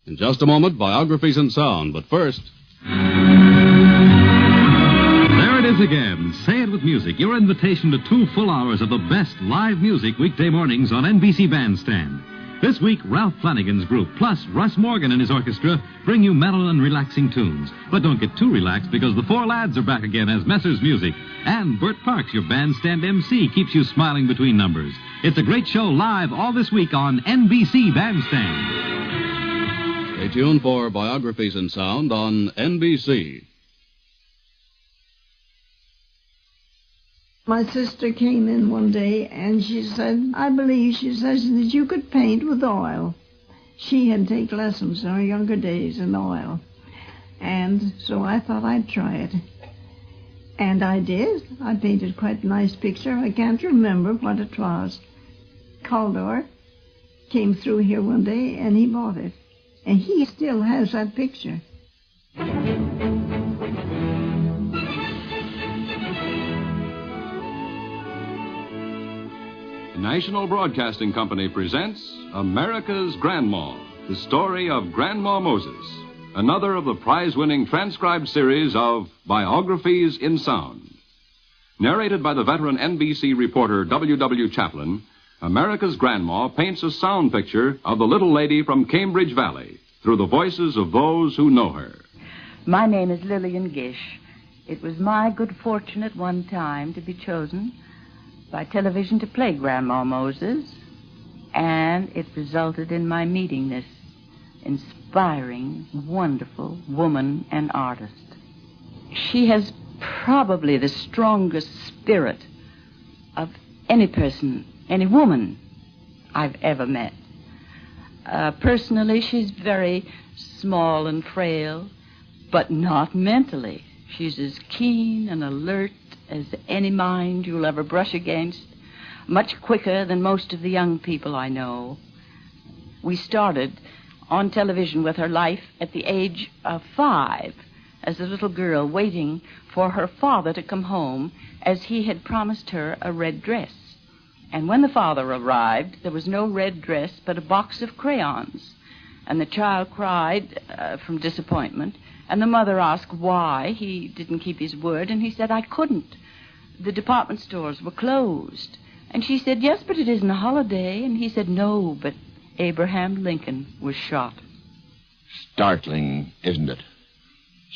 In just a moment, biographies in sound. But first... There it is again. Say it with music. Your invitation to 2 full hours of the best live music weekday mornings on NBC Bandstand. This week, Ralph Flanagan's group, plus Russ Morgan and his orchestra, bring you mellow and relaxing tunes. But don't get too relaxed, because the 4 lads are back again as Messer's Music. And Bert Parks, your bandstand MC, keeps you smiling between numbers. It's a great show live all this week on NBC Bandstand. Stay tuned for biographies in sound on NBC. My sister came in one day and she said, I believe, she says, that you could paint with oil. She had taken lessons in her younger days in oil. And so I thought I'd try it. And I did. I painted quite a nice picture. I can't remember what it was. Caldor came through here one day and he bought it. And he still has that picture. National Broadcasting Company presents America's Grandma, the story of Grandma Moses, another of the prize-winning transcribed series of Biographies in Sound. Narrated by the veteran NBC reporter W.W. Chaplin, America's Grandma paints a sound picture of the little lady from Cambridge Valley through the voices of those who know her. My name is Lillian Gish. It was my good fortune at one time to be chosen by television to play Grandma Moses, and it resulted in my meeting this inspiring, wonderful woman and artist. She has probably the strongest spirit of any person, any woman I've ever met. Personally, she's very small and frail, but not mentally. She's as keen and alert as any mind you'll ever brush against, much quicker than most of the young people I know. We started on television with her life at the age of 5 as a little girl waiting for her father to come home, as he had promised her a red dress. And when the father arrived, there was no red dress but a box of crayons. And the child cried from disappointment. And the mother asked why he didn't keep his word, and he said, I couldn't. The department stores were closed. And she said, yes, but it isn't a holiday. And he said, no, but Abraham Lincoln was shot. Startling, isn't it?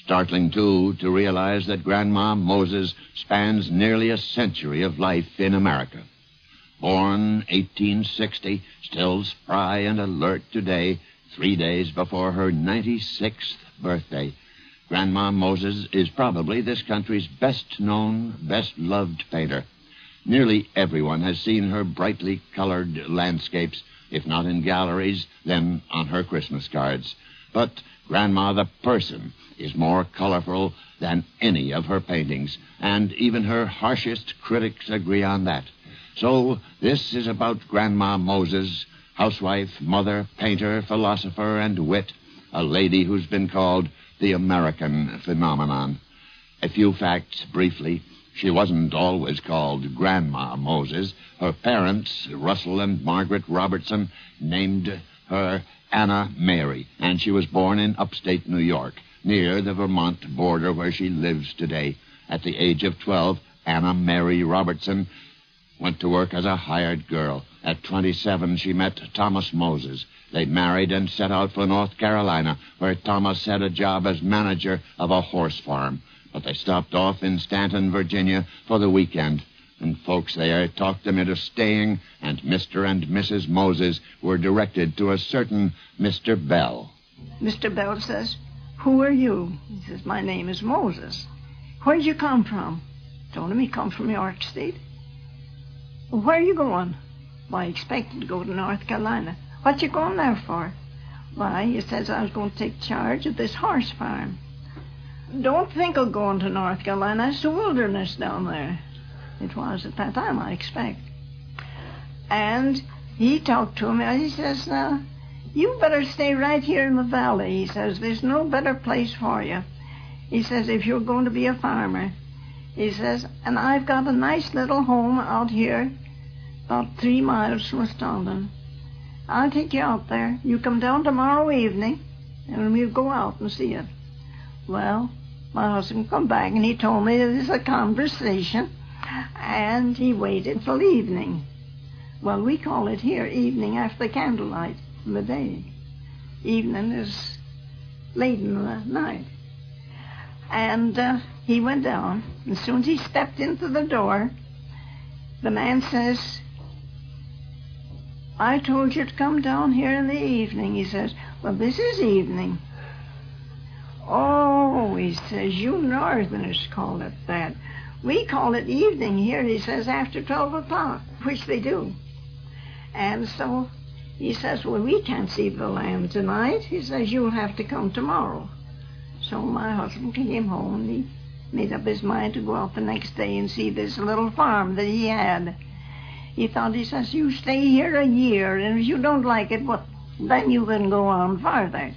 Startling, too, to realize that Grandma Moses spans nearly a century of life in America. Born 1860, still spry and alert today, 3 days before her 96th birthday, Grandma Moses is probably this country's best-known, best-loved painter. Nearly everyone has seen her brightly colored landscapes, if not in galleries, then on her Christmas cards. But Grandma the person is more colorful than any of her paintings, and even her harshest critics agree on that. So this is about Grandma Moses, housewife, mother, painter, philosopher, and wit, a lady who's been called the American phenomenon. A few facts briefly. She wasn't always called Grandma Moses. Her parents, Russell and Margaret Robertson, named her Anna Mary, and she was born in upstate New York, near the Vermont border where she lives today. At the age of 12, Anna Mary Robertson went to work as a hired girl. At 27, she met Thomas Moses. They married and set out for North Carolina, where Thomas had a job as manager of a horse farm. But they stopped off in Stanton, Virginia, for the weekend. And folks there talked them into staying, and Mr. and Mrs. Moses were directed to a certain Mr. Bell. Mr. Bell says, who are you? He says, my name is Moses. Where'd you come from? Told him he come from York State. Well, where are you going? Well, I expected to go to North Carolina. What you going there for? Why, he says I was going to take charge of this horse farm. Don't think of going to North Carolina. It's the wilderness down there. It was at that time, I expect. And he talked to me. He says, now, you better stay right here in the valley. He says, there's no better place for you. He says, if you're going to be a farmer. He says, and I've got a nice little home out here, about 3 miles from Staunton. I'll take you out there. You come down tomorrow evening, and we'll go out and see it. Well, my husband come back, and he told me there's a conversation, and he waited till evening. Well, we call it here evening after candlelight in the day. Evening is late in the night. And he went down. As soon as he stepped into the door, the man says, I told you to come down here in the evening. He says, well, this is evening. Oh, he says, you Northerners call it that. We call it evening here, he says, after 12 o'clock, which they do. And so he says, well, we can't see the land tonight. He says, you'll have to come tomorrow. So my husband came home, and he made up his mind to go out the next day and see this little farm that he had. He thought, he says, you stay here a year, and if you don't like it, well, then you can go on farther.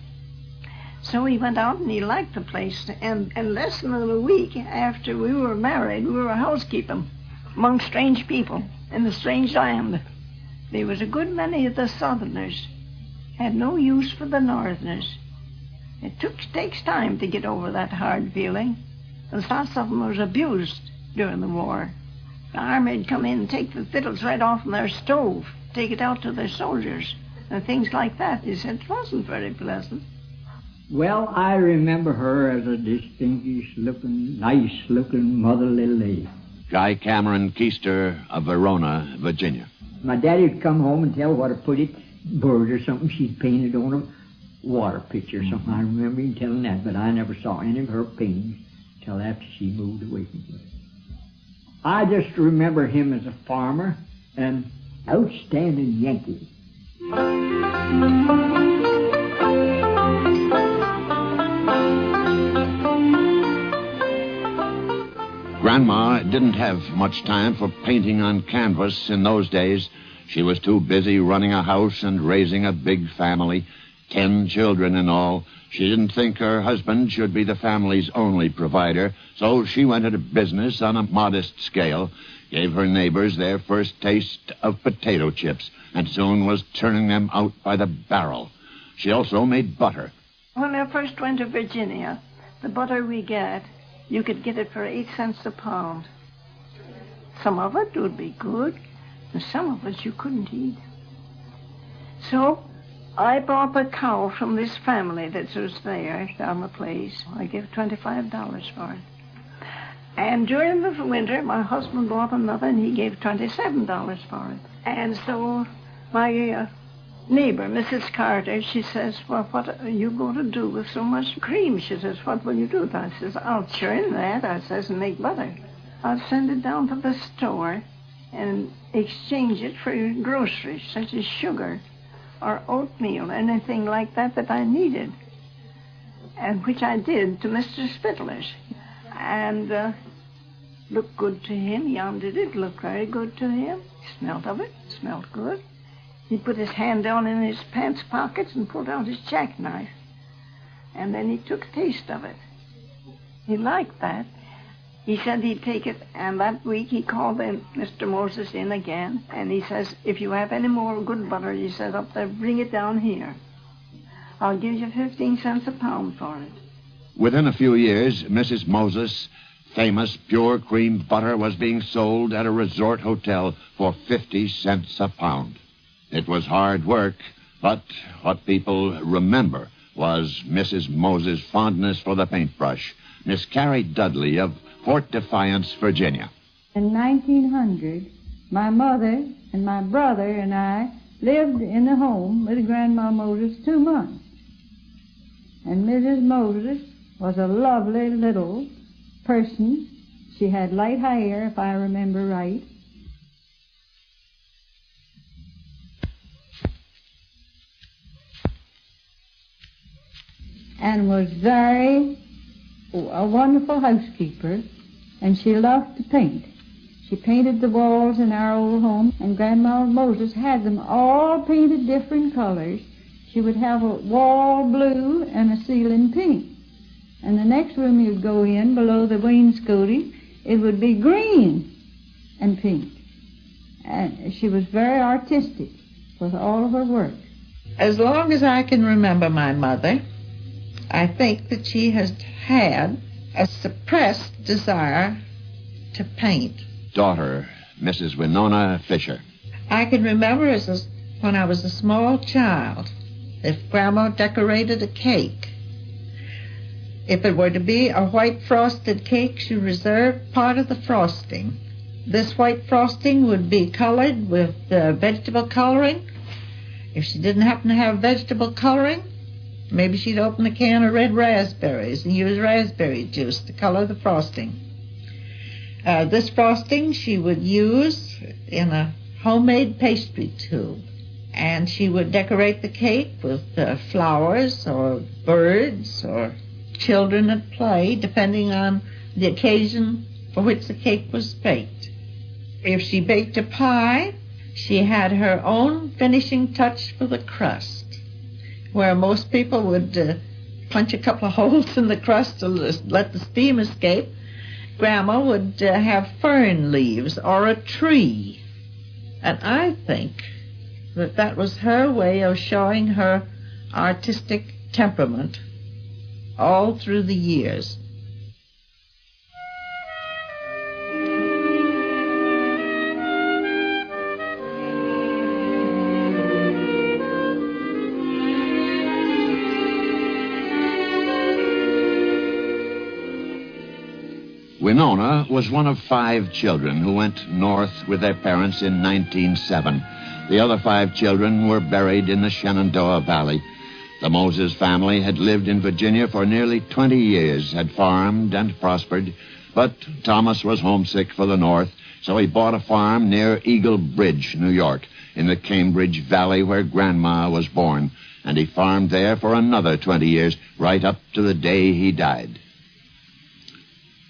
So he went out, and he liked the place. And less than a week after we were married, we were housekeeping among strange people in a strange land. There was a good many of the Southerners had no use for the Northerners. It takes time to get over that hard feeling. And lots of them was abused during the war. The army would come in and take the fiddles right off from their stove, take it out to their soldiers, and things like that. He said it wasn't very pleasant. Well, I remember her as a distinguished-looking, nice-looking motherly lady. Guy Cameron Keister of Verona, Virginia. My daddy would come home and tell what a pretty bird or something she'd painted on a water pitcher or something. I remember him telling that, but I never saw any of her paintings till after she moved away from here. I just remember him as a farmer, and outstanding Yankee. Grandma didn't have much time for painting on canvas in those days. She was too busy running a house and raising a big family, 10 children in all. She didn't think her husband should be the family's only provider, so she went into business on a modest scale, gave her neighbors their first taste of potato chips, and soon was turning them out by the barrel. She also made butter. When I first went to Virginia, the butter we get, you could get it for 8 cents a pound. Some of it would be good, and some of it you couldn't eat. So I bought a cow from this family that was there down the place. I gave $25 for it. And during the winter, my husband bought another, and he gave $27 for it. And so my neighbor, Mrs. Carter, she says, well, what are you going to do with so much cream? She says, what will you do? I says, I'll churn that, I says, and make butter. I'll send it down to the store and exchange it for groceries, such as sugar or oatmeal, anything like that that I needed. And which I did to Mr. Spittler's. And looked good to him. Yonder did look very good to him. He smelled of it. It smelled good. He put his hand down in his pants pockets and pulled out his jackknife. And then he took a taste of it. He liked that. He said he'd take it, and that week he called Mr. Moses in again, and he says, if you have any more good butter, he said, up there, bring it down here. I'll give you 15 cents a pound for it. Within a few years, Mrs. Moses' famous pure cream butter was being sold at a resort hotel for 50 cents a pound. It was hard work, but what people remember was Mrs. Moses' fondness for the paintbrush. Miss Carrie Dudley of Fort Defiance, Virginia. In 1900, my mother and my brother and I lived in a home with Grandma Moses 2 months. And Mrs. Moses was a lovely little person. She had light hair, if I remember right. And was a wonderful housekeeper, and she loved to paint. She painted the walls in our old home, and Grandma Moses had them all painted different colors. She would have a wall blue and a ceiling pink. And the next room you'd go in, below the wainscoting, it would be green and pink. And she was very artistic with all of her work. As long as I can remember my mother, I think that she has had a suppressed desire to paint. Daughter, Mrs. Winona Fisher. I can remember when I was a small child, if Grandma decorated a cake, if it were to be a white frosted cake, she reserved part of the frosting. This white frosting would be colored with vegetable coloring. If she didn't happen to have vegetable coloring, maybe she'd open a can of red raspberries and use raspberry juice to color the frosting. This frosting she would use in a homemade pastry tube, and she would decorate the cake with flowers or birds or children at play, depending on the occasion for which the cake was baked. If she baked a pie, she had her own finishing touch for the crust, where most people would punch a couple of holes in the crust to let the steam escape. Grandma would have fern leaves or a tree. And I think that was her way of showing her artistic temperament all through the years. Winona was one of 5 children who went north with their parents in 1907. The other 5 children were buried in the Shenandoah Valley. The Moses family had lived in Virginia for nearly 20 years, had farmed and prospered, but Thomas was homesick for the north, so he bought a farm near Eagle Bridge, New York, in the Cambridge Valley where Grandma was born, and he farmed there for another 20 years, right up to the day he died.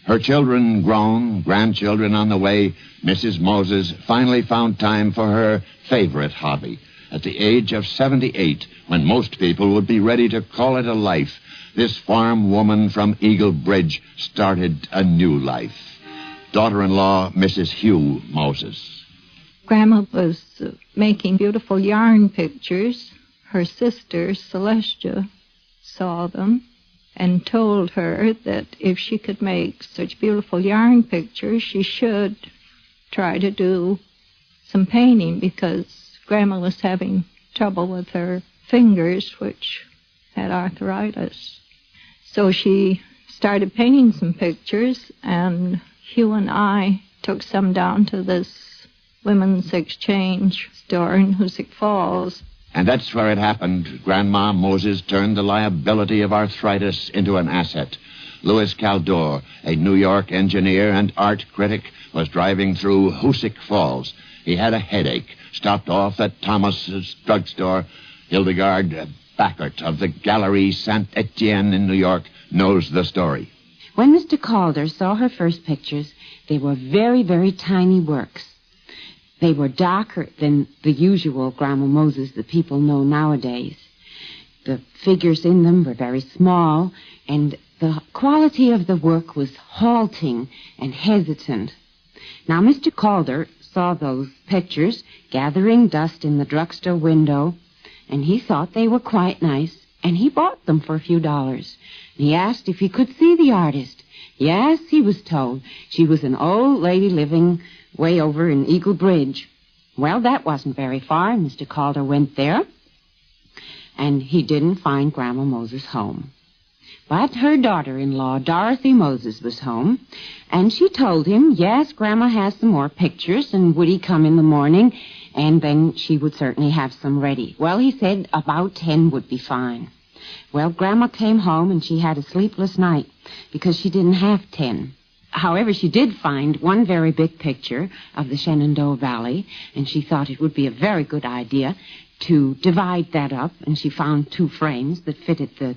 Her children grown, grandchildren on the way, Mrs. Moses finally found time for her favorite hobby. At the age of 78, when most people would be ready to call it a life, this farm woman from Eagle Bridge started a new life. Daughter-in-law, Mrs. Hugh Moses. Grandma was making beautiful yarn pictures. Her sister, Celestia, saw them and told her that if she could make such beautiful yarn pictures, she should try to do some painting, because Grandma was having trouble with her fingers, which had arthritis. So she started painting some pictures, and Hugh and I took some down to this women's exchange store in Hoosick Falls. And that's where it happened. Grandma Moses turned the liability of arthritis into an asset. Louis Caldor, a New York engineer and art critic, was driving through Hoosick Falls. He had a headache, stopped off at Thomas's drugstore. Hildegard Backert of the Galerie Saint-Etienne in New York knows the story. When Mr. Calder saw her first pictures, they were very, very tiny works. They were darker than the usual Grandma Moses that people know nowadays. The figures in them were very small, and the quality of the work was halting and hesitant. Now, Mr. Calder saw those pictures gathering dust in the drugstore window, and he thought they were quite nice, and he bought them for a few dollars. He asked if he could see the artist. Yes, he was told. She was an old lady living way over in Eagle Bridge. Well, that wasn't very far, and Mr. Calder went there, and he didn't find Grandma Moses home. But her daughter-in-law, Dorothy Moses, was home, and she told him, yes, Grandma has some more pictures, and would he come in the morning, and then she would certainly have some ready. Well, he said about 10 would be fine. Well, Grandma came home, and she had a sleepless night because she didn't have 10. However, she did find one very big picture of the Shenandoah Valley, and she thought it would be a very good idea to divide that up, and she found 2 frames that fitted the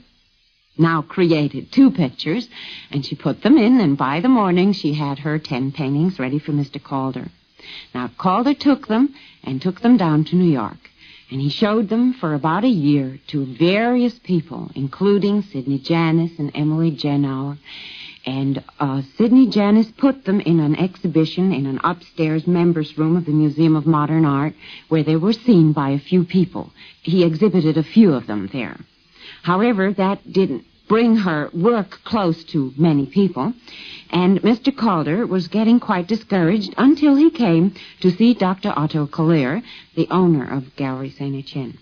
now created 2 pictures, and she put them in, and by the morning she had her 10 paintings ready for Mr. Calder. Now, Calder took them down to New York, and he showed them for about a year to various people, including Sidney Janis and Emily Genauer. And Sidney Janis put them in an exhibition in an upstairs members' room of the Museum of Modern Art, where they were seen by a few people. He exhibited a few of them there. However, that didn't bring her work close to many people. And Mr. Calder was getting quite discouraged until he came to see Dr. Otto Collier, the owner of Gallery St. Etienne.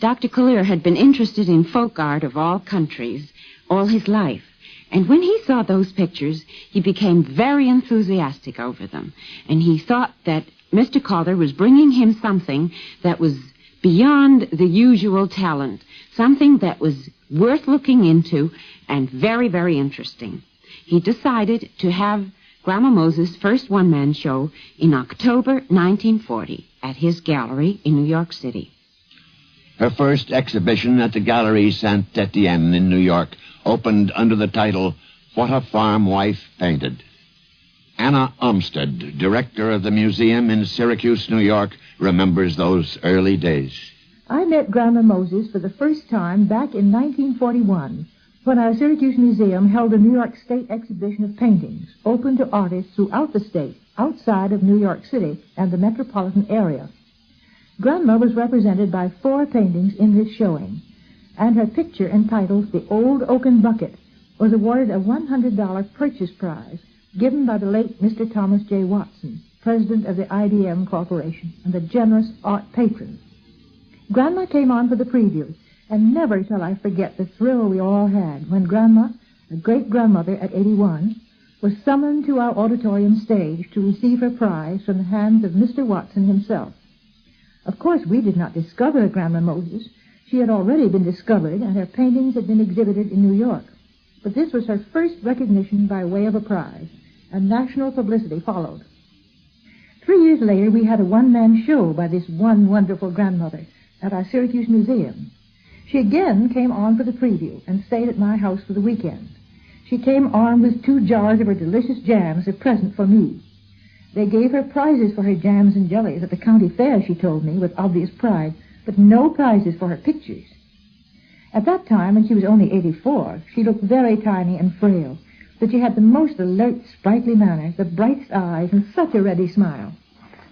Dr. Collier had been interested in folk art of all countries all his life. And when he saw those pictures, he became very enthusiastic over them. And he thought that Mr. Calder was bringing him something that was beyond the usual talent, something that was worth looking into and very, very interesting. He decided to have Grandma Moses' first one-man show in October 1940 at his gallery in New York City. Her first exhibition at the Gallery St. Etienne in New York opened under the title, What a Farm Wife Painted. Anna Umstead, director of the museum in Syracuse, New York, remembers those early days. I met Grandma Moses for the first time back in 1941 when our Syracuse Museum held a New York State exhibition of paintings open to artists throughout the state, outside of New York City and the metropolitan area. Grandma was represented by 4 paintings in this showing, and her picture entitled The Old Oaken Bucket was awarded a $100 purchase prize given by the late Mr. Thomas J. Watson, president of the IDM Corporation and a generous art patron. Grandma came on for the preview, and never shall I forget the thrill we all had when Grandma, a great-grandmother at 81, was summoned to our auditorium stage to receive her prize from the hands of Mr. Watson himself. Of course, we did not discover Grandma Moses. She had already been discovered, and her paintings had been exhibited in New York. But this was her first recognition by way of a prize, and national publicity followed. 3 years later, we had a one-man show by this one wonderful grandmother at our Syracuse Museum. She again came on for the preview and stayed at my house for the weekend. She came armed with 2 jars of her delicious jams, a present for me. They gave her prizes for her jams and jellies at the county fair, she told me, with obvious pride, but no prizes for her pictures. At that time, when she was only 84, she looked very tiny and frail, but she had the most alert, sprightly manner, the brightest eyes, and such a ready smile.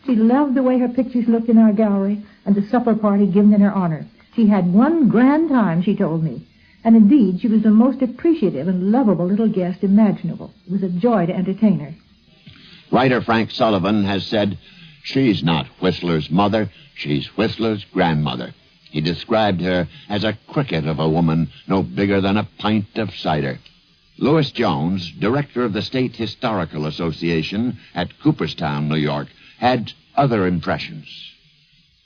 She loved the way her pictures looked in our gallery and the supper party given in her honor. She had one grand time, she told me, and indeed she was the most appreciative and lovable little guest imaginable. It was a joy to entertain her. Writer Frank Sullivan has said, she's not Whistler's mother, she's Whistler's grandmother. He described her as a cricket of a woman, no bigger than a pint of cider. Louis Jones, director of the State Historical Association at Cooperstown, New York, had other impressions.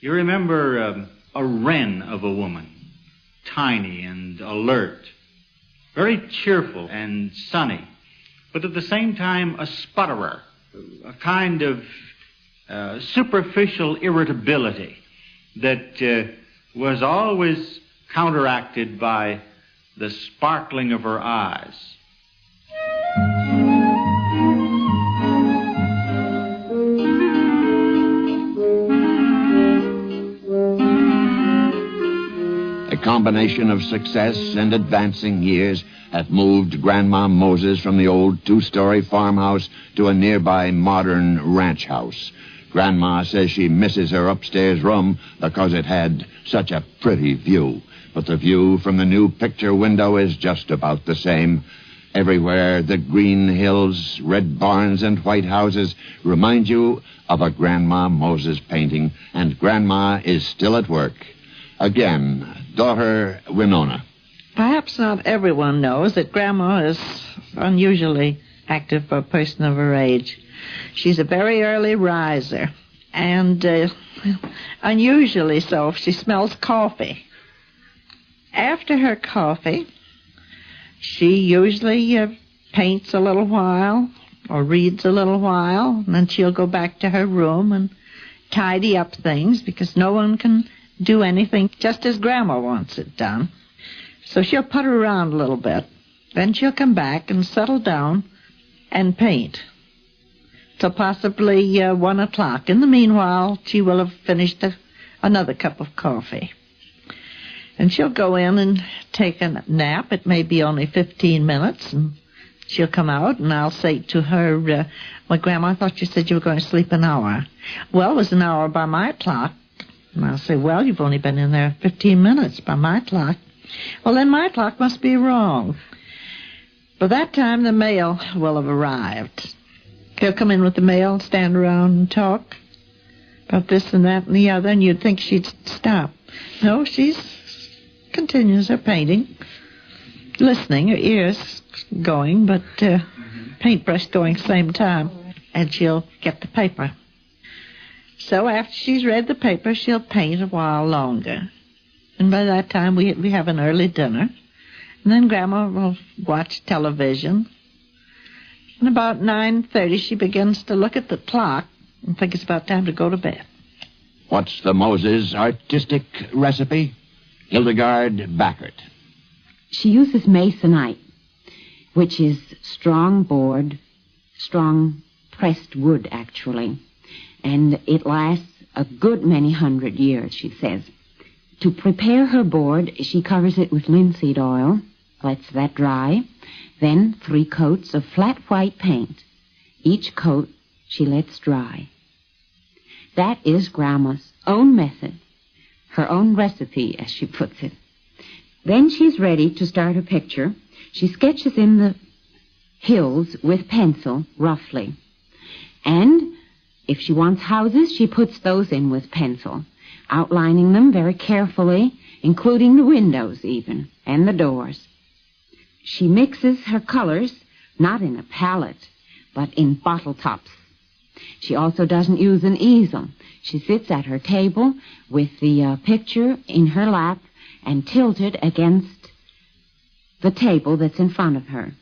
You remember a wren of a woman, tiny and alert, very cheerful and sunny, but at the same time a sputterer, a kind of superficial irritability that was always counteracted by the sparkling of her eyes. A combination of success and advancing years have moved Grandma Moses from the old 2-story farmhouse to a nearby modern ranch house. Grandma says she misses her upstairs room because it had such a pretty view. But the view from the new picture window is just about the same. Everywhere, the green hills, red barns, and white houses remind you of a Grandma Moses painting, and Grandma is still at work. Again, daughter Winona. Perhaps not everyone knows that Grandma is unusually active for a person of her age. She's a very early riser, and unusually so if she smells coffee. After her coffee, she usually paints a little while or reads a little while, and then she'll go back to her room and tidy up things because no one can do anything just as Grandma wants it done. So she'll putter around a little bit. Then she'll come back and settle down and paint till possibly 1 o'clock. In the meanwhile, she will have finished another cup of coffee. And she'll go in and take a nap. It may be only 15 minutes, and she'll come out, and I'll say to her, well, Grandma, I thought you said you were going to sleep an hour. Well, it was an hour by my clock. And I'll say, well, you've only been in there 15 minutes by my clock. Well, then my clock must be wrong. By that time, the mail will have arrived. They'll come in with the mail, stand around and talk about this and that and the other, and you'd think she'd stop. No, she continues her painting, listening, her ears going, but paintbrush going at the same time, and she'll get the paper. So after she's read the paper, she'll paint a while longer. And by that time, we have an early dinner. And then Grandma will watch television. And about 9:30, she begins to look at the clock and think it's about time to go to bed. What's the Moses artistic recipe? Hildegard Backert. She uses masonite, which is strong board, strong pressed wood, actually. And it lasts a good many 100 years, she says. To prepare her board, she covers it with linseed oil, lets that dry, then 3 coats of flat white paint. Each coat she lets dry. That is Grandma's own method, her own recipe, as she puts it. Then she's ready to start her picture. She sketches in the hills with pencil, roughly. And if she wants houses, she puts those in with pencil, outlining them very carefully, including the windows even, and the doors. She mixes her colors, not in a palette, but in bottle tops. She also doesn't use an easel. She sits at her table with the picture in her lap and tilted against the table that's in front of her.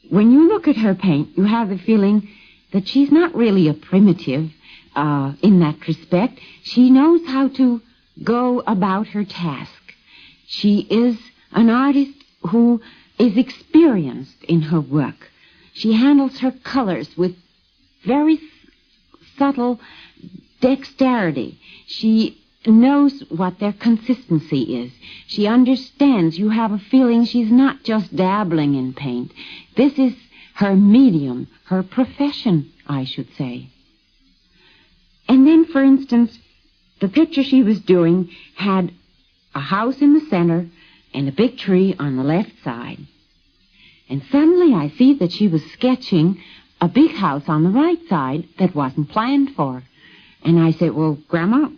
When you look at her paint, you have the feeling that she's not really a primitive in that respect. She knows how to go about her task. She is an artist who is experienced in her work. She handles her colors with very subtle dexterity. She knows what their consistency is. She understands. You have a feeling she's not just dabbling in paint. This is her medium, her profession, I should say. And then, for instance, the picture she was doing had a house in the center and a big tree on the left side. And suddenly I see that she was sketching a big house on the right side that wasn't planned for. And I said, well, Grandma,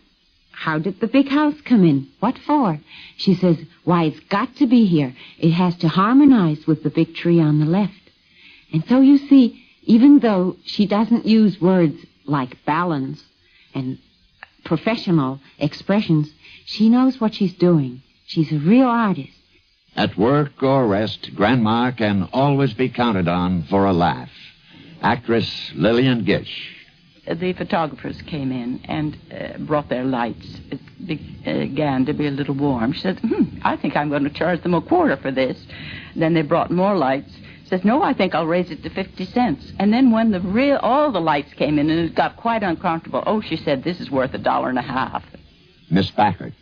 how did the big house come in? What for? She says, why, it's got to be here. It has to harmonize with the big tree on the left. And so you see, even though she doesn't use words like balance and professional expressions, she knows what she's doing. She's a real artist. At work or rest, Grandma can always be counted on for a laugh. Actress Lillian Gish. The photographers came in and brought their lights. It began to be a little warm. She said, I think I'm going to charge them $0.25 for this. Then they brought more lights. She says, no, I think I'll raise it to 50 cents. And then when all the lights came in and it got quite uncomfortable, she said, this is worth $1.50. Miss Backert.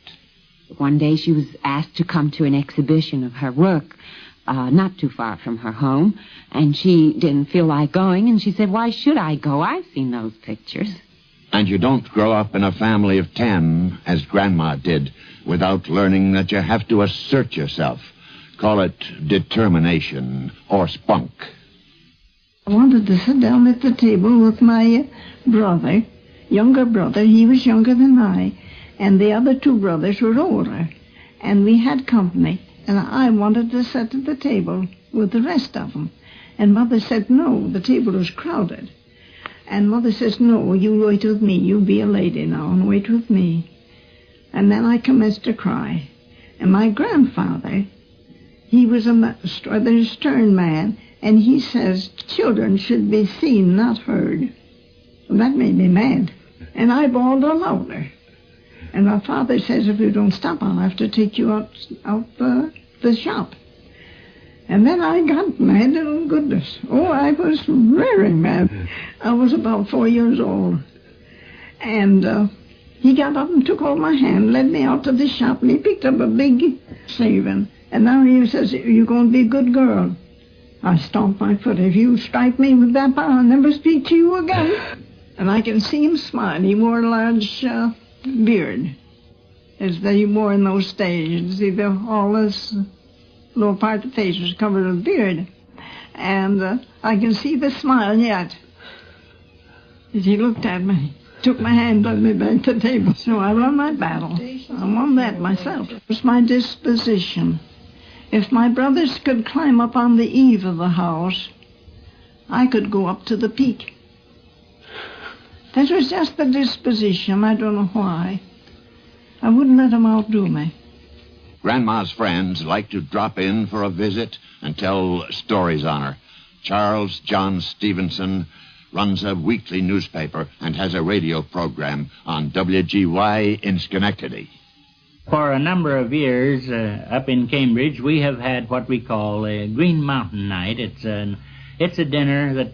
One day she was asked to come to an exhibition of her work, not too far from her home, and she didn't feel like going, and she said, why should I go? I've seen those pictures. And you don't grow up in a family of 10, as Grandma did, without learning that you have to assert yourself. Call it determination or spunk. I wanted to sit down at the table with my brother, younger brother. He was younger than I, and the other 2 brothers were older, and we had company. And I wanted to sit at the table with the rest of them. And Mother said, no, the table was crowded. And Mother says, no, you wait with me. You be a lady now and wait with me. And then I commenced to cry. And my grandfather, he was a rather stern man, and he says, children should be seen, not heard. Well, that made me mad. And I bawled all louder. And my father says, if you don't stop, I'll have to take you out the shop. And then I got mad, oh goodness. Oh, I was very mad. I was about 4 years old. And he got up and took hold of my hand, led me out to the shop, and he picked up a big saving. And now he says, you're going to be a good girl. I stomped my foot. If you strike me with that bar, I'll never speak to you again. And I can see him smile. He wore a large beard. as they wore in those days. All this lower part of the face was covered with beard. And I can see the smile yet. As he looked at me, took my hand, led me back to the table. So I won my battle. I won that myself. It was my disposition. If my brothers could climb up on the eave of the house, I could go up to the peak. That was just the disposition. I don't know why. I wouldn't let them outdo me. Grandma's friends like to drop in for a visit and tell stories on her. Charles John Stevenson runs a weekly newspaper and has a radio program on WGY in Schenectady. For a number of years up in Cambridge, we have had what we call a Green Mountain Night. It's a dinner that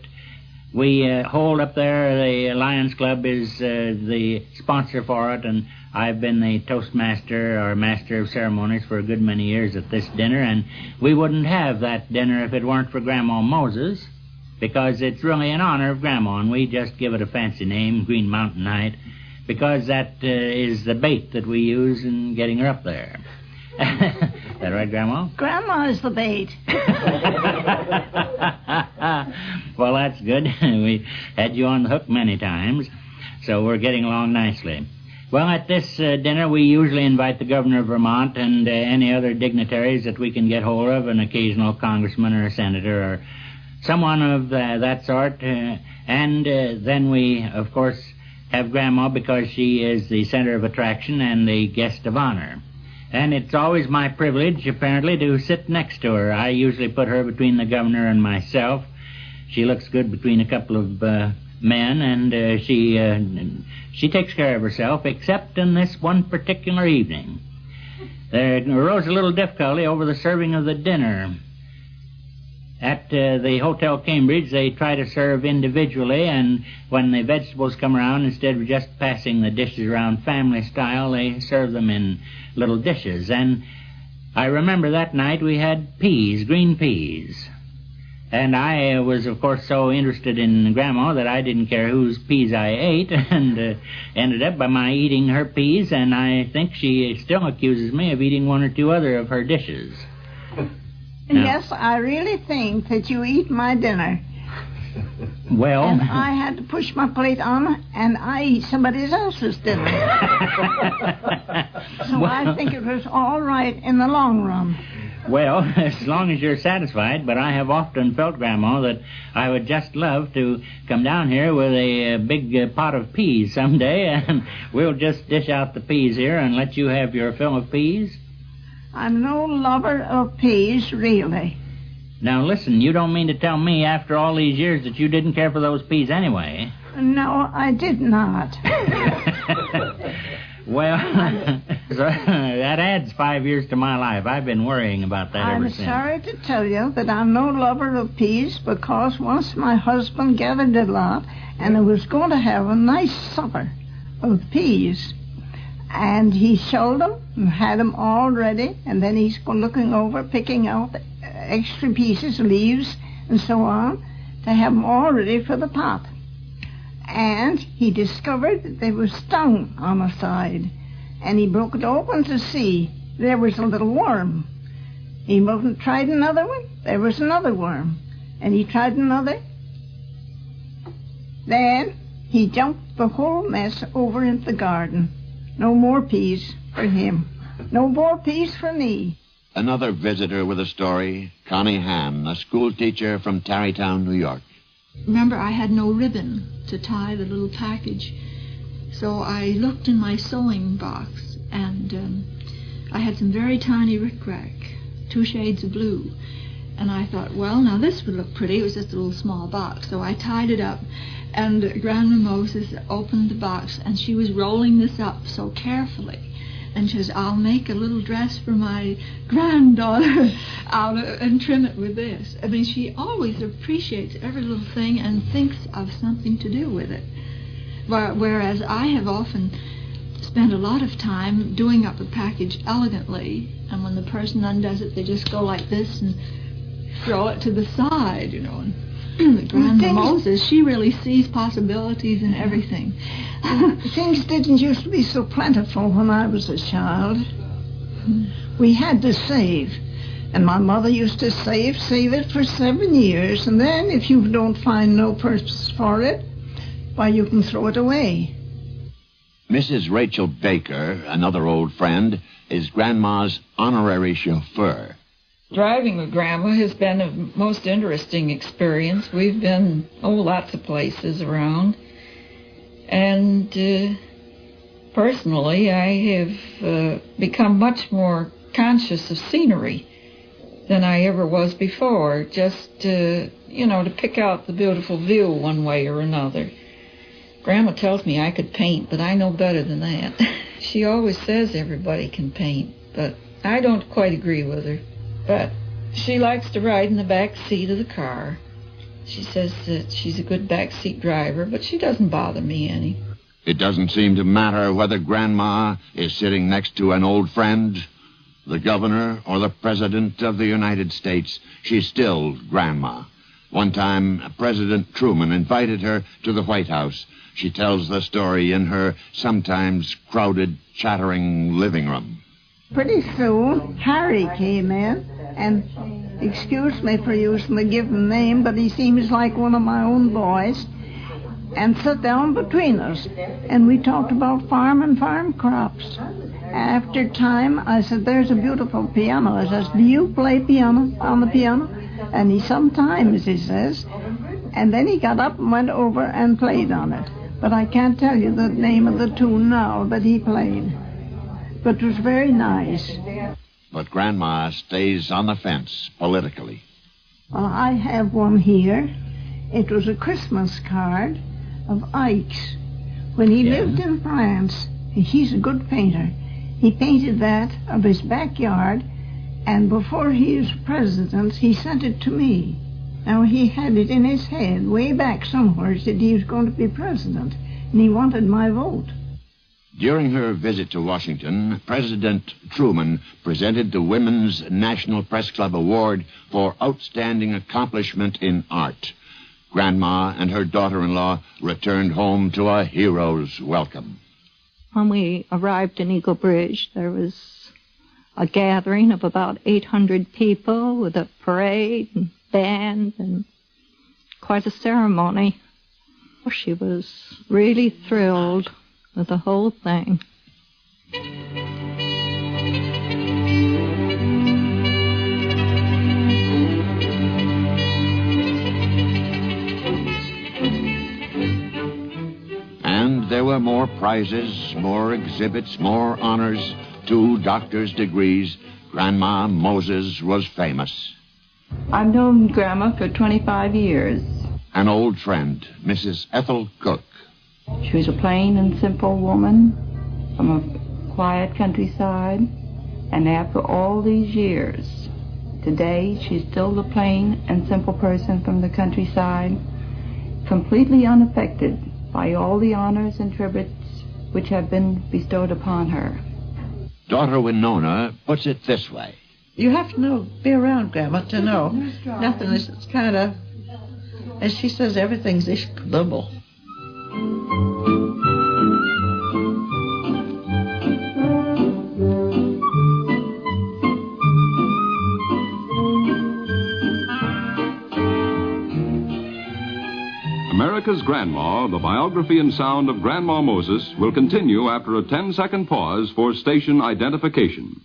we hold up there. The Lions Club is the sponsor for it, and I've been the Toastmaster or Master of Ceremonies for a good many years at this dinner, and we wouldn't have that dinner if it weren't for Grandma Moses, because it's really in honor of Grandma, and we just give it a fancy name, Green Mountain Night, because that is the bait that we use in getting her up there. Is that right, Grandma? Grandma is the bait. Well, that's good. We had you on the hook many times, so we're getting along nicely. Well, at this dinner, we usually invite the governor of Vermont and any other dignitaries that we can get hold of, an occasional congressman or a senator or someone of that sort. And then we, of course, have Grandma because she is the center of attraction and the guest of honor. And it's always my privilege, apparently, to sit next to her. I usually put her between the governor and myself. She looks good between a couple of men, and she takes care of herself, except in this one particular evening. There arose a little difficulty over the serving of the dinner. At the Hotel Cambridge, they try to serve individually, and when the vegetables come around, instead of just passing the dishes around family style, they serve them in little dishes. And I remember that night we had peas, green peas. And I was, of course, so interested in Grandma that I didn't care whose peas I ate, and ended up by my eating her peas, and I think she still accuses me of eating one or two other of her dishes. No. Yes, I really think that you eat my dinner. Well... And I had to push my plate on, and I eat somebody else's dinner. So I think it was all right in the long run. Well, as long as you're satisfied, but I have often felt, Grandma, that I would just love to come down here with a big pot of peas someday, and we'll just dish out the peas here and let you have your fill of peas. I'm no lover of peas, really. Now, listen, you don't mean to tell me after all these years that you didn't care for those peas anyway. No, I did not. Well, that adds 5 years to my life. I've been worrying about that ever since. I'm sorry to tell you that I'm no lover of peas because once my husband gathered a lot and I was going to have a nice supper of peas. And he sold them and had them all ready, and then he's looking over, picking out extra pieces, leaves, and so on, to have them all ready for the pot. And he discovered that they were stung on the side, and he broke it open to see there was a little worm. He tried another one, there was another worm, and he tried another. Then he jumped the whole mess over into the garden. No more peas for him. No more peas for me. Another visitor with a story, Connie Ham, a school teacher from Tarrytown, New York. Remember, I had no ribbon to tie the little package, so I looked in my sewing box, and I had some very tiny rickrack, 2 shades of blue. And I thought, well, now this would look pretty. It was just a little small box, so I tied it up. And Grandma Moses opened the box, and she was rolling this up so carefully. And she says, I'll make a little dress for my granddaughter and trim it with this. I mean, she always appreciates every little thing and thinks of something to do with it. Whereas I have often spent a lot of time doing up a package elegantly, and when the person undoes it, they just go like this and throw it to the side, you know, and Grandma Moses, she really sees possibilities in everything. Things didn't used to be so plentiful when I was a child. We had to save. And my mother used to save it for 7 years. And then if you don't find no purpose for it, why, you can throw it away. Mrs. Rachel Baker, another old friend, is Grandma's honorary chauffeur. Driving with Grandma has been a most interesting experience. We've been, lots of places around. And personally, I have become much more conscious of scenery than I ever was before. Just, to pick out the beautiful view one way or another. Grandma tells me I could paint, but I know better than that. She always says everybody can paint, but I don't quite agree with her. But she likes to ride in the back seat of the car. She says that she's a good back seat driver, but she doesn't bother me any. It doesn't seem to matter whether Grandma is sitting next to an old friend, the governor, or the president of the United States. She's still Grandma. One time, President Truman invited her to the White House. She tells the story in her sometimes crowded, chattering living room. Pretty soon, Harry came in, and excuse me for using the given name, but he seems like one of my own boys, and sat down between us, and we talked about farm crops. After time, I said, there's a beautiful piano. I says, do you play piano on the piano? And he sometimes, he says, and then he got up and went over and played on it. But I can't tell you the name of the tune now that he played. But it was very nice. But Grandma stays on the fence politically. Well, I have one here. It was a Christmas card of Ike's. When he lived in France, he's a good painter. He painted that of his backyard, and before he was president, he sent it to me. Now, he had it in his head way back somewhere that he was going to be president, and he wanted my vote. During her visit to Washington, President Truman presented the Women's National Press Club Award for Outstanding Accomplishment in Art. Grandma and her daughter-in-law returned home to a hero's welcome. When we arrived in Eagle Bridge, there was a gathering of about 800 people with a parade and band and quite a ceremony. She was really thrilled with the whole thing. And there were more prizes, more exhibits, more honors, 2 doctor's degrees. Grandma Moses was famous. I've known Grandma for 25 years. An old friend, Mrs. Ethel Cook. She was a plain and simple woman from a quiet countryside. And after all these years, today she's still the plain and simple person from the countryside, completely unaffected by all the honors and tributes which have been bestowed upon her. Daughter Winona puts it this way. You have to be around Grandma to know. Nothing is kind of, as she says, everything's global. America's Grandma, the biography and sound of Grandma Moses, will continue after a 10-second pause for station identification.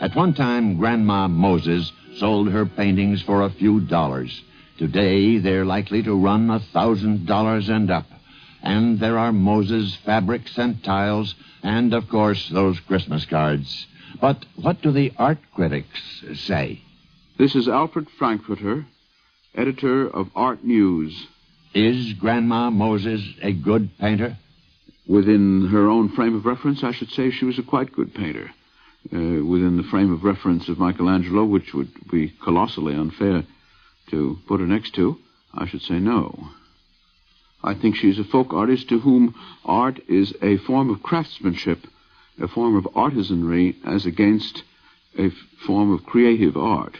At one time, Grandma Moses sold her paintings for a few dollars. Today, they're likely to run $1,000 and up. And there are Moses fabrics and tiles, and, of course, those Christmas cards. But what do the art critics say? This is Alfred Frankfurter, editor of Art News. Is Grandma Moses a good painter? Within her own frame of reference, I should say she was a quite good painter. within the frame of reference of Michelangelo, which would be colossally unfair to put her next to, I should say no. I think she's a folk artist to whom art is a form of craftsmanship, a form of artisanry, as against a form of creative art.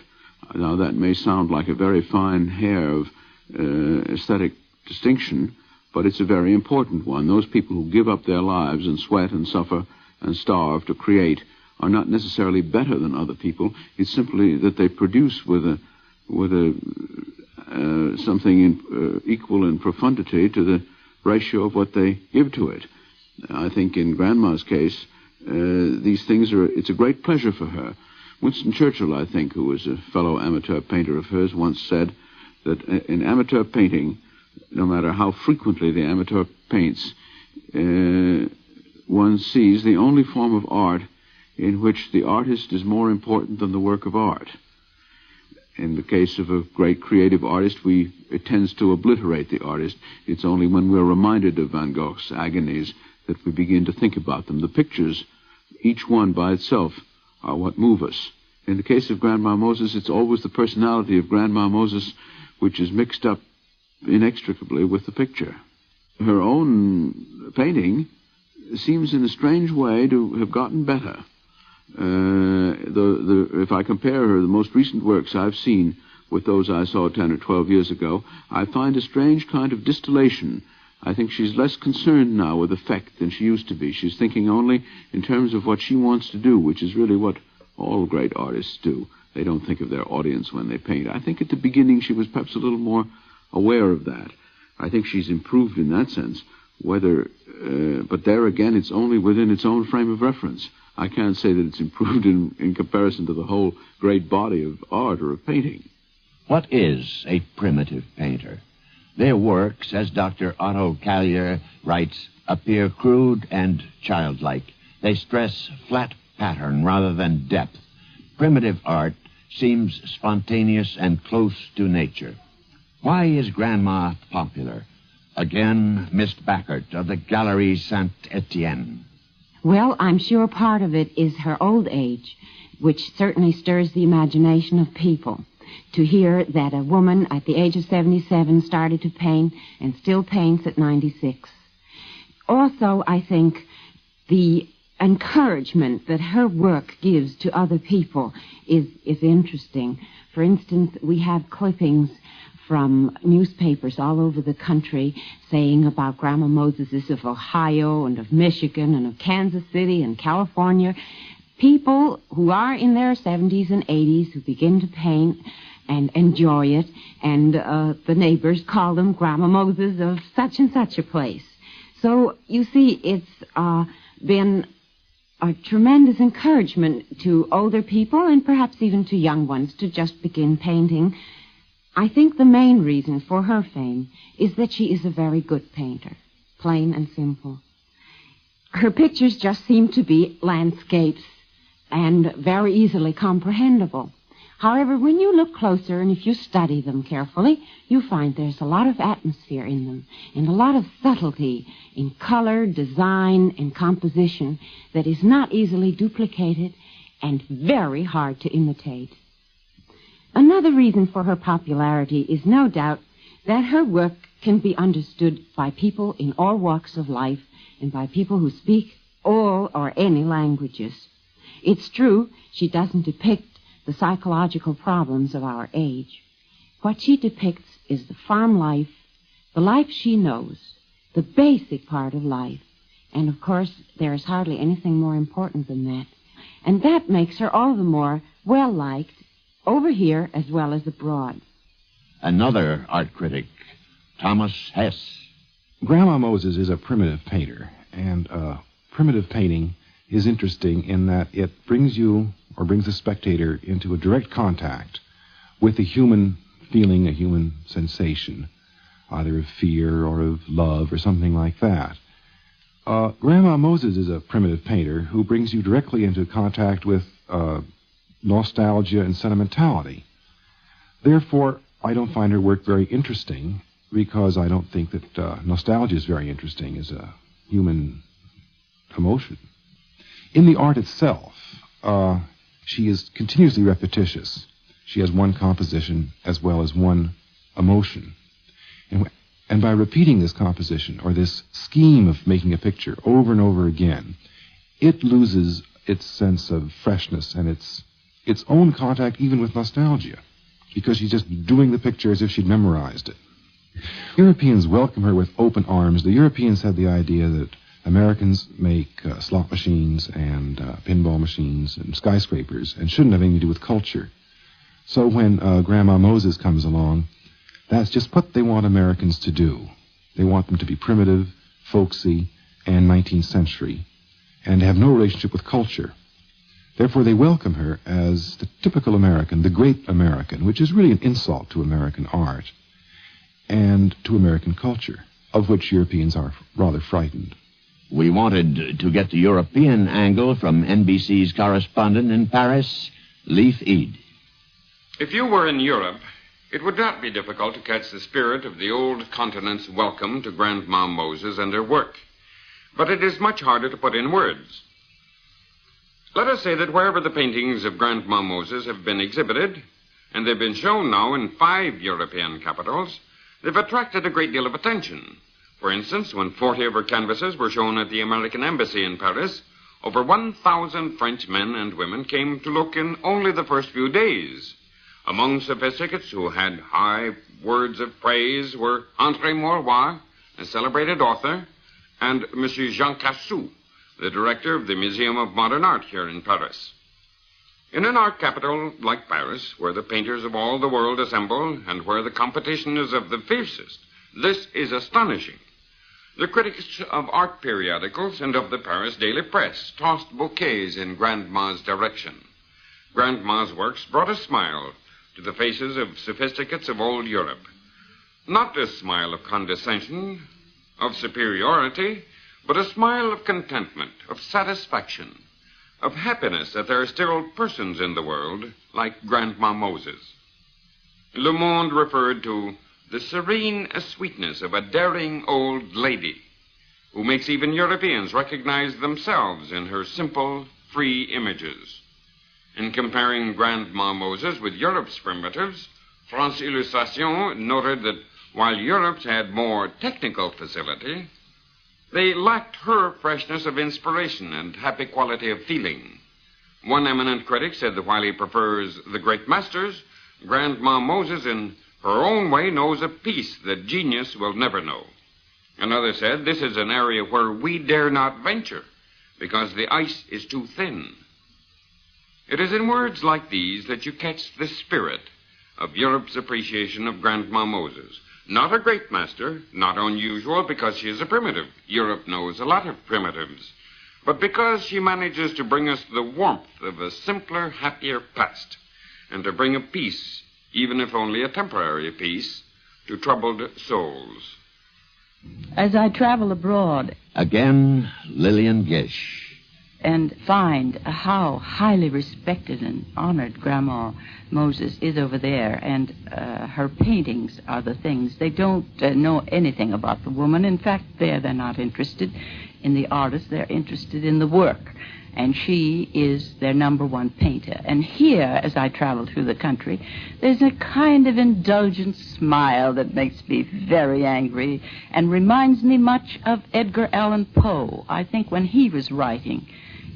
Now, that may sound like a very fine hair of aesthetic distinction, but it's a very important one. Those people who give up their lives and sweat and suffer and starve to create are not necessarily better than other people. It's simply that they produce with something equal in profundity to the ratio of what they give to it. I think in Grandma's case, these things it's a great pleasure for her. Winston Churchill, I think, who was a fellow amateur painter of hers, once said that in amateur painting, no matter how frequently the amateur paints, one sees the only form of art in which the artist is more important than the work of art. In the case of a great creative artist, it tends to obliterate the artist. It's only when we're reminded of Van Gogh's agonies that we begin to think about them. The pictures, each one by itself, are what move us. In the case of Grandma Moses, it's always the personality of Grandma Moses which is mixed up inextricably with the picture. Her own painting seems in a strange way to have gotten better. If I compare her, the most recent works I've seen with those I saw 10 or 12 years ago, I find a strange kind of distillation. I think she's less concerned now with effect than she used to be. She's thinking only in terms of what she wants to do, which is really what all great artists do. They don't think of their audience when they paint. I think at the beginning she was perhaps a little more aware of that. I think she's improved in that sense. But there again, it's only within its own frame of reference. I can't say that it's improved in comparison to the whole great body of art or of painting. What is a primitive painter? Their works, as Dr. Otto Callier writes, appear crude and childlike. They stress flat pattern rather than depth. Primitive art seems spontaneous and close to nature. Why is Grandma popular? Again, Miss Backert of the Galerie Saint-Etienne. Well, I'm sure part of it is her old age, which certainly stirs the imagination of people. To hear that a woman at the age of 77 started to paint and still paints at 96. Also, I think the encouragement that her work gives to other people is interesting. For instance, we have clippings from newspapers all over the country saying about Grandma Moseses of Ohio and of Michigan and of Kansas City and California. People who are in their 70s and 80s who begin to paint and enjoy it, and the neighbors call them Grandma Moses of such and such a place. So, you see, it's been a tremendous encouragement to older people and perhaps even to young ones to just begin painting. I think the main reason for her fame is that she is a very good painter, plain and simple. Her pictures just seem to be landscapes and very easily comprehensible. However, when you look closer and if you study them carefully, you find there's a lot of atmosphere in them and a lot of subtlety in color, design, and composition that is not easily duplicated and very hard to imitate. Another reason for her popularity is no doubt that her work can be understood by people in all walks of life and by people who speak all or any languages. It's true, she doesn't depict the psychological problems of our age. What she depicts is the farm life, the life she knows, the basic part of life. And, of course, there is hardly anything more important than that. And that makes her all the more well-liked over here as well as abroad. Another art critic, Thomas Hess. Grandma Moses is a primitive painter, and primitive painting is interesting in that it brings you or brings the spectator into a direct contact with a human feeling, a human sensation, either of fear or of love or something like that. Grandma Moses is a primitive painter who brings you directly into contact with nostalgia and sentimentality. Therefore, I don't find her work very interesting because I don't think that nostalgia is very interesting as a human emotion. In the art itself, she is continuously repetitious. She has one composition as well as one emotion. And by repeating this composition or this scheme of making a picture over and over again, it loses its sense of freshness and its own contact even with nostalgia, because she's just doing the picture as if she'd memorized it. Europeans welcome her with open arms. The Europeans had the idea that Americans make slot machines and pinball machines and skyscrapers and shouldn't have anything to do with culture. So when Grandma Moses comes along, that's just what they want Americans to do. They want them to be primitive, folksy, and 19th century, and have no relationship with culture. Therefore, they welcome her as the typical American, the great American, which is really an insult to American art and to American culture, of which Europeans are rather frightened. We wanted to get the European angle from NBC's correspondent in Paris, Leif Eid. If you were in Europe, it would not be difficult to catch the spirit of the old continent's welcome to Grandma Moses and her work. But it is much harder to put in words. Let us say that wherever the paintings of Grandma Moses have been exhibited, and they've been shown now in 5 European capitals, they've attracted a great deal of attention. For instance, when 40 of her canvases were shown at the American Embassy in Paris, over 1,000 French men and women came to look in only the first few days. Among sophisticates who had high words of praise were André Maurois, a celebrated author, and Monsieur Jean Cassou, the director of the Museum of Modern Art here in Paris. In an art capital like Paris, where the painters of all the world assemble and where the competition is of the fiercest, this is astonishing. The critics of art periodicals and of the Paris daily press tossed bouquets in Grandma's direction. Grandma's works brought a smile to the faces of sophisticates of old Europe. Not a smile of condescension, of superiority, but a smile of contentment, of satisfaction, of happiness that there are still persons in the world like Grandma Moses. Le Monde referred to the serene sweetness of a daring old lady who makes even Europeans recognize themselves in her simple, free images. In comparing Grandma Moses with Europe's primitives, France Illustration noted that while Europe's had more technical facility, they lacked her freshness of inspiration and happy quality of feeling. One eminent critic said that while he prefers the great masters, Grandma Moses in her own way knows a peace that genius will never know. Another said this is an area where we dare not venture because the ice is too thin. It is in words like these that you catch the spirit of Europe's appreciation of Grandma Moses. Not a great master, not unusual because she is a primitive. Europe knows a lot of primitives. But because she manages to bring us the warmth of a simpler, happier past, and to bring a peace, even if only a temporary peace, to troubled souls. As I travel abroad... Again, Lillian Gish. And find how highly respected and honored Grandma Moses is over there, and her paintings are the things. They don't know anything about the woman. In fact, they're not interested in the artist. They're interested in the work, and she is their number one painter. And here, as I travel through the country, there's a kind of indulgent smile that makes me very angry and reminds me much of Edgar Allan Poe. I think when he was writing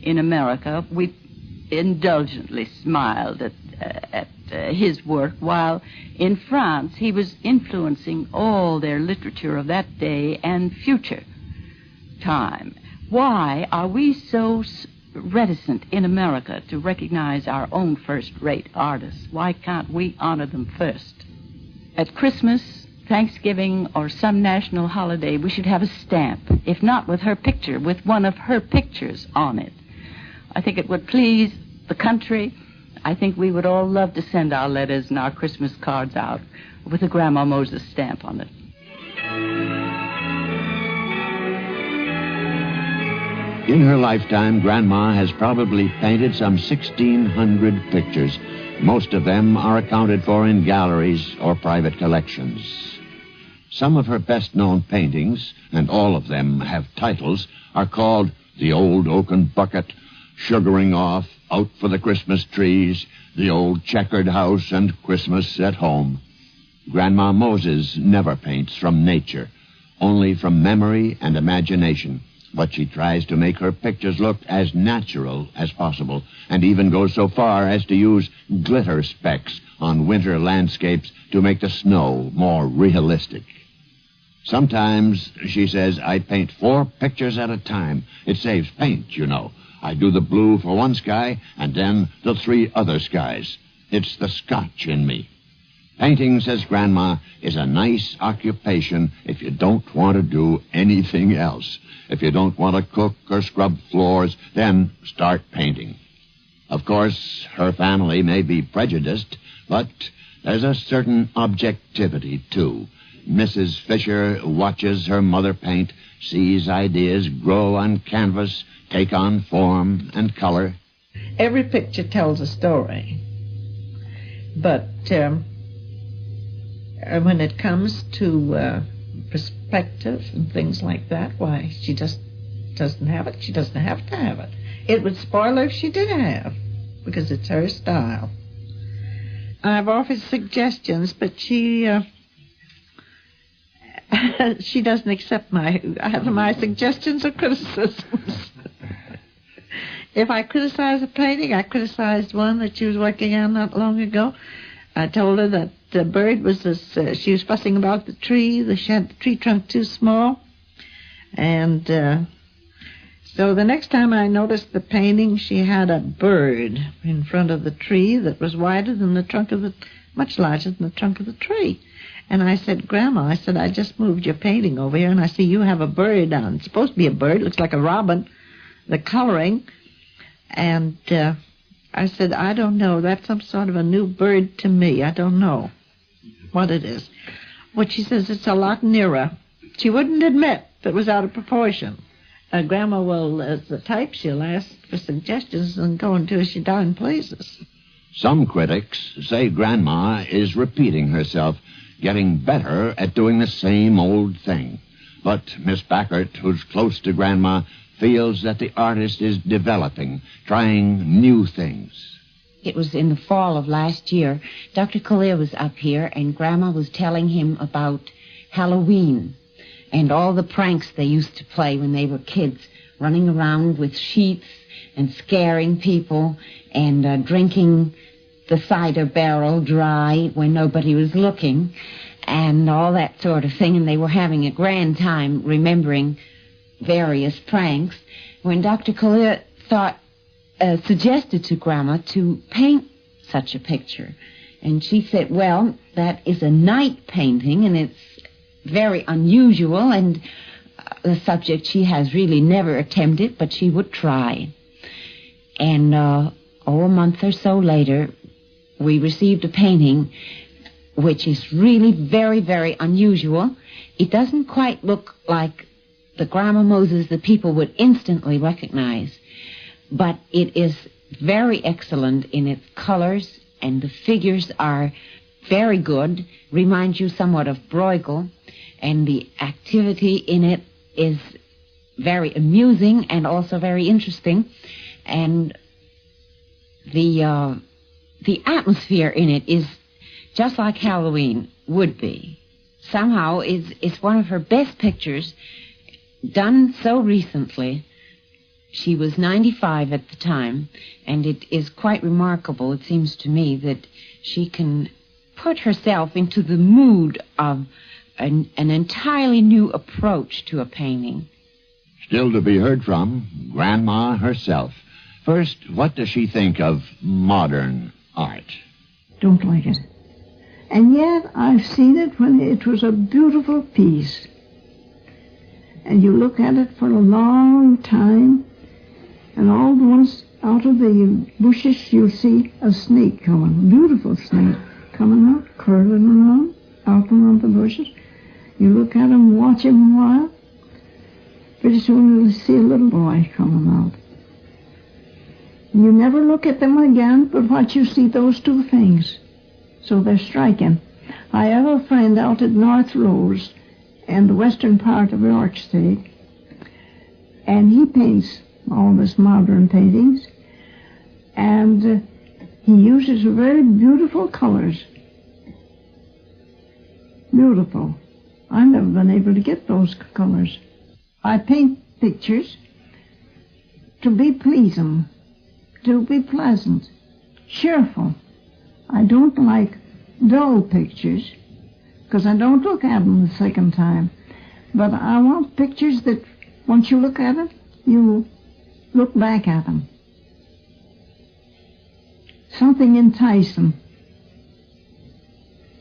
in America, we indulgently smiled at his work, while in France he was influencing all their literature of that day and future time. Why are we so reticent in America to recognize our own first-rate artists? Why can't we honor them first? At Christmas, Thanksgiving, or some national holiday, we should have a stamp, if not with her picture, with one of her pictures on it. I think it would please the country. I think we would all love to send our letters and our Christmas cards out with a Grandma Moses stamp on it. In her lifetime, Grandma has probably painted some 1,600 pictures. Most of them are accounted for in galleries or private collections. Some of her best-known paintings, and all of them have titles, are called The Old Oaken Bucket, Sugaring Off, out for the Christmas trees, the old checkered house, and Christmas at home. Grandma Moses never paints from nature, only from memory and imagination. But she tries to make her pictures look as natural as possible, and even goes so far as to use glitter specks on winter landscapes to make the snow more realistic. Sometimes, she says, I paint 4 pictures at a time. It saves paint, you know. I do the blue for one sky, and then the 3 other skies. It's the Scotch in me. Painting, says Grandma, is a nice occupation if you don't want to do anything else. If you don't want to cook or scrub floors, then start painting. Of course, her family may be prejudiced, but there's a certain objectivity, too. Mrs. Fisher watches her mother paint, sees ideas grow on canvas, take on form and color. Every picture tells a story. But when it comes to perspective and things like that, why, she just doesn't have it. She doesn't have to have it. It would spoil her if she did have, because it's her style. I've offered suggestions, but she doesn't accept my suggestions or criticisms. If I criticize a painting, I criticized one that she was working on not long ago. I told her that the bird was she was fussing about the tree. She had the tree trunk too small. And so the next time I noticed the painting, she had a bird in front of the tree that was wider than the trunk of much larger than the trunk of the tree. And I said, Grandma, I just moved your painting over here, and I see you have a bird on. It's supposed to be a bird. It looks like a robin, the coloring. And I said, I don't know. That's some sort of a new bird to me. I don't know what it is. But she says it's a lot nearer. She wouldn't admit that it was out of proportion. Grandma will, as the type, she'll ask for suggestions and go until she darn pleases. Some critics say Grandma is repeating herself, getting better at doing the same old thing. But Miss Backert, who's close to Grandma, feels that the artist is developing, trying new things. It was in the fall of last year. Dr. Collier was up here, and Grandma was telling him about Halloween and all the pranks they used to play when they were kids, running around with sheets and scaring people and drinking the cider barrel dry when nobody was looking and all that sort of thing. And they were having a grand time remembering various pranks when Dr. Collier suggested to Grandma to paint such a picture. And she said, well, that is a night painting, and it's very unusual, and the subject she has really never attempted, but she would try. And a month or so later, we received a painting which is really very, very unusual. It doesn't quite look like the Grandma Moses that people would instantly recognize, but it is very excellent in its colors, and the figures are very good, remind you somewhat of Bruegel, and the activity in it is very amusing and also very interesting, and the atmosphere in it is just like Halloween would be. Somehow it's one of her best pictures, done so recently. She was 95 at the time, and it is quite remarkable, it seems to me, that she can put herself into the mood of an entirely new approach to a painting. Still to be heard from, Grandma herself. First, what does she think of modern art? Don't like it. And yet I've seen it when it was a beautiful piece. And you look at it for a long time, and all at once out of the bushes you'll see a snake coming, beautiful snake, coming out, curling around, out around the bushes. You look at him, watch him a while, pretty soon you'll see a little boy coming out. And you never look at them again, but what you see, those two things. So they're striking. I have a friend out at North Rose, in the western part of York State, and he paints all this modern paintings. And he uses very beautiful colors. Beautiful. I've never been able to get those colors. I paint pictures to be pleasing, to be pleasant, cheerful. I don't like dull pictures, because I don't look at them the second time. But I want pictures that, once you look at them, you look back at them. Something enticing,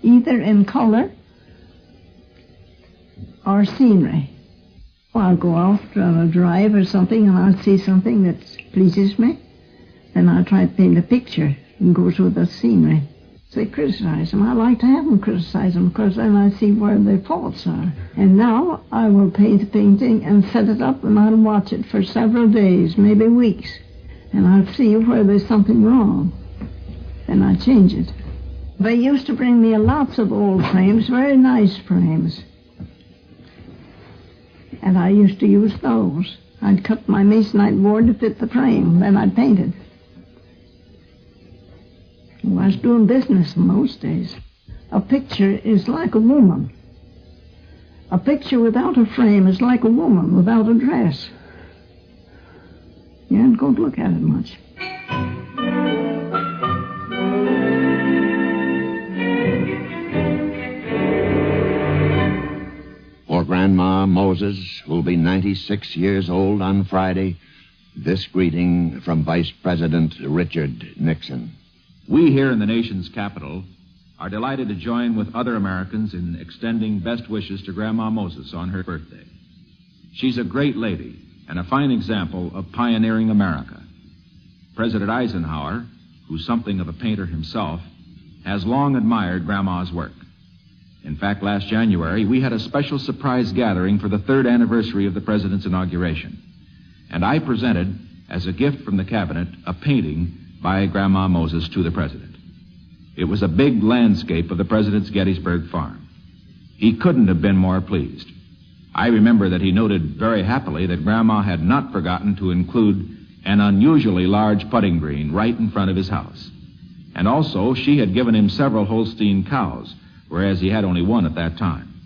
either in color or scenery. I'll go out on a drive or something and I'll see something that pleases me, and I'll try to paint a picture and goes with the scenery. They criticize them. I like to have them criticize them, because then I see where their faults are. And now I will paint a painting and set it up, and I'll watch it for several days, maybe weeks, and I'll see where there's something wrong. Then I change it. They used to bring me lots of old frames, very nice frames. And I used to use those. I'd cut my masonite board to fit the frame, then I'd paint it. Well, I was doing business in those days. A picture is like a woman. A picture without a frame is like a woman without a dress. You don't go to look at it much. For Grandma Moses, who'll be 96 years old on Friday, this greeting from Vice President Richard Nixon. We here in the nation's capital are delighted to join with other Americans in extending best wishes to Grandma Moses on her birthday. She's a great lady and a fine example of pioneering America. President Eisenhower, who's something of a painter himself, has long admired Grandma's work. In fact, last January, we had a special surprise gathering for the 3rd anniversary of the President's inauguration. And I presented, as a gift from the Cabinet, a painting by Grandma Moses to the President. It was a big landscape of the President's Gettysburg farm. He couldn't have been more pleased. I remember that he noted very happily that Grandma had not forgotten to include an unusually large putting green right in front of his house. And also, she had given him several Holstein cows, whereas he had only one at that time.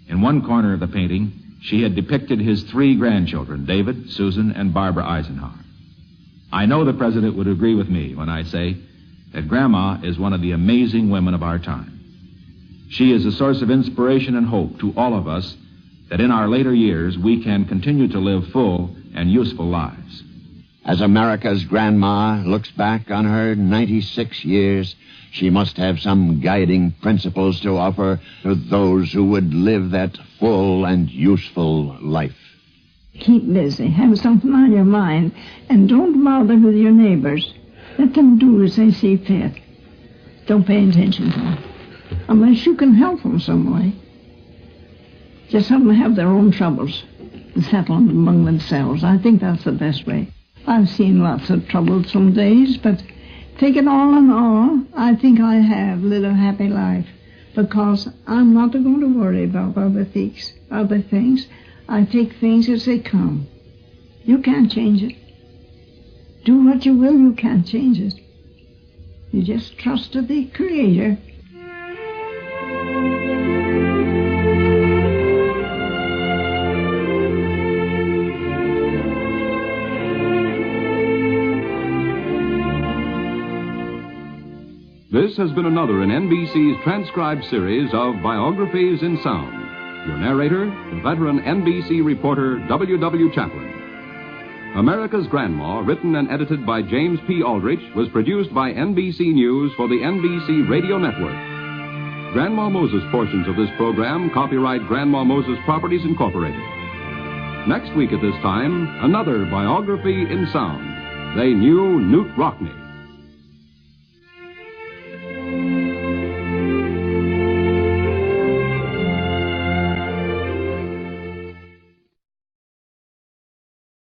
In one corner of the painting, she had depicted his 3 grandchildren, David, Susan, and Barbara Eisenhower. I know the President would agree with me when I say that Grandma is one of the amazing women of our time. She is a source of inspiration and hope to all of us that in our later years we can continue to live full and useful lives. As America's grandma looks back on her 96 years, she must have some guiding principles to offer to those who would live that full and useful life. Keep busy. Have something on your mind. And don't bother with your neighbors. Let them do as they see fit. Don't pay attention to them. Unless you can help them some way. Just let them have their own troubles and settle them among themselves. I think that's the best way. I've seen lots of trouble some days, but take it all in all, I think I have lived a happy life. Because I'm not going to worry about other things. I take things as they come. You can't change it. Do what you will, you can't change it. You just trust to the Creator. This has been another in NBC's transcribed series of Biographies in Sound. Your narrator, the veteran NBC reporter W.W. Chaplin. America's Grandma, written and edited by James P. Aldrich, was produced by NBC News for the NBC Radio Network. Grandma Moses portions of this program copyright Grandma Moses Properties Incorporated. Next week at this time, another Biography in Sound. They knew Newt Rockney.